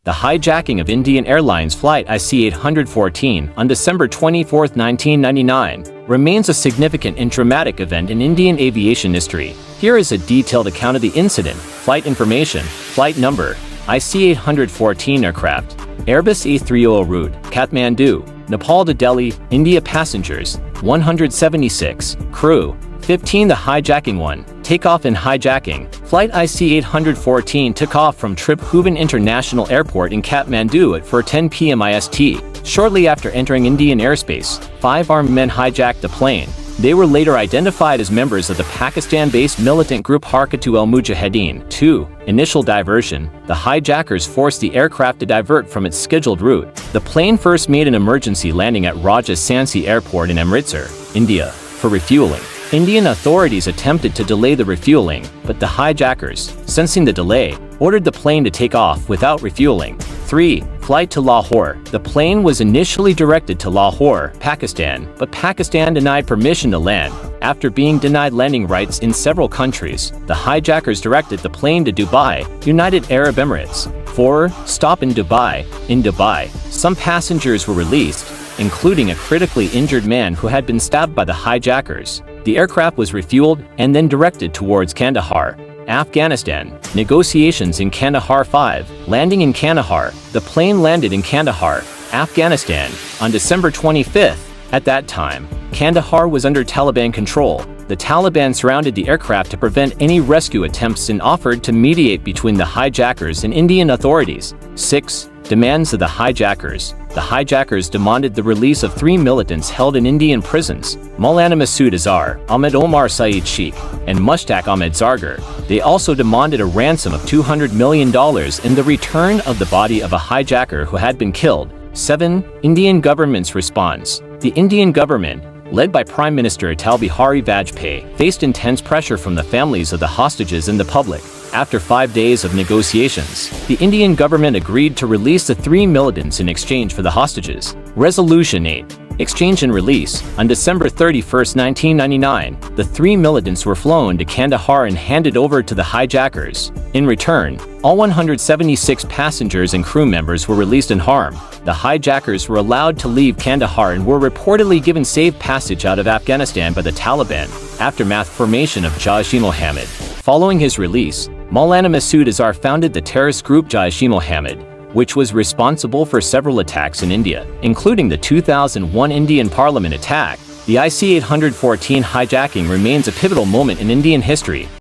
The hijacking of Indian Airlines flight IC-814 on December 24, 1999, remains a significant and dramatic event in Indian aviation history. Here is a detailed account of the incident. Flight information. Flight number: IC-814 aircraft. Airbus A300 route, Kathmandu, Nepal to Delhi, India. Passengers, 176. Crew, 15. The hijacking 1. Takeoff and hijacking. Flight IC-814 took off from Trip Bhuvan International Airport in Kathmandu at 4:10 p.m. IST. Shortly after entering Indian airspace, 5 armed men hijacked the plane. They were later identified as members of the Pakistan-based militant group Harkatul al-Mujahideen. 2. Initial diversion. The hijackers forced the aircraft to divert from its scheduled route. The plane first made an emergency landing at Raja Sansi Airport in Amritsar, India, for refueling. Indian authorities attempted to delay the refueling, but the hijackers, sensing the delay, ordered the plane to take off without refueling. 3. Flight to Lahore. The plane was initially directed to Lahore, Pakistan, but Pakistan denied permission to land. After being denied landing rights in several countries, the hijackers directed the plane to Dubai, United Arab Emirates. 4. Stop in Dubai. In Dubai, some passengers were released, including a critically injured man who had been stabbed by the hijackers. The aircraft was refueled and then directed towards Kandahar, Afghanistan. Negotiations in Kandahar. 5. Landing in Kandahar. The plane landed in Kandahar, Afghanistan, on December 25. At that time, Kandahar was under Taliban control. The Taliban surrounded the aircraft to prevent any rescue attempts and offered to mediate between the hijackers and Indian authorities. 6. Demands of the hijackers. The hijackers demanded the release of 3 militants held in Indian prisons: Maulana Masood Azhar, Ahmed Omar Saeed Sheikh, and Mushtaq Ahmed Zargar. They also demanded a ransom of $200 million and the return of the body of a hijacker who had been killed. 7. Indian government's response. The Indian government, led by Prime Minister Atal Bihari Vajpayee, faced intense pressure from the families of the hostages and the public. After 5 days of negotiations, the Indian government agreed to release the 3 militants in exchange for the hostages. Resolution 8. Exchange and release. On December 31, 1999, the 3 militants were flown to Kandahar and handed over to the hijackers. In return, all 176 passengers and crew members were released unharmed. The hijackers were allowed to leave Kandahar and were reportedly given safe passage out of Afghanistan by the Taliban. Aftermath. Formation of Jaish-e-Mohammed. Following his release, Maulana Masood Azhar founded the terrorist group Jaish-e-Mohammed, which was responsible for several attacks in India, including the 2001 Indian Parliament attack. The IC-814 hijacking remains a pivotal moment in Indian history.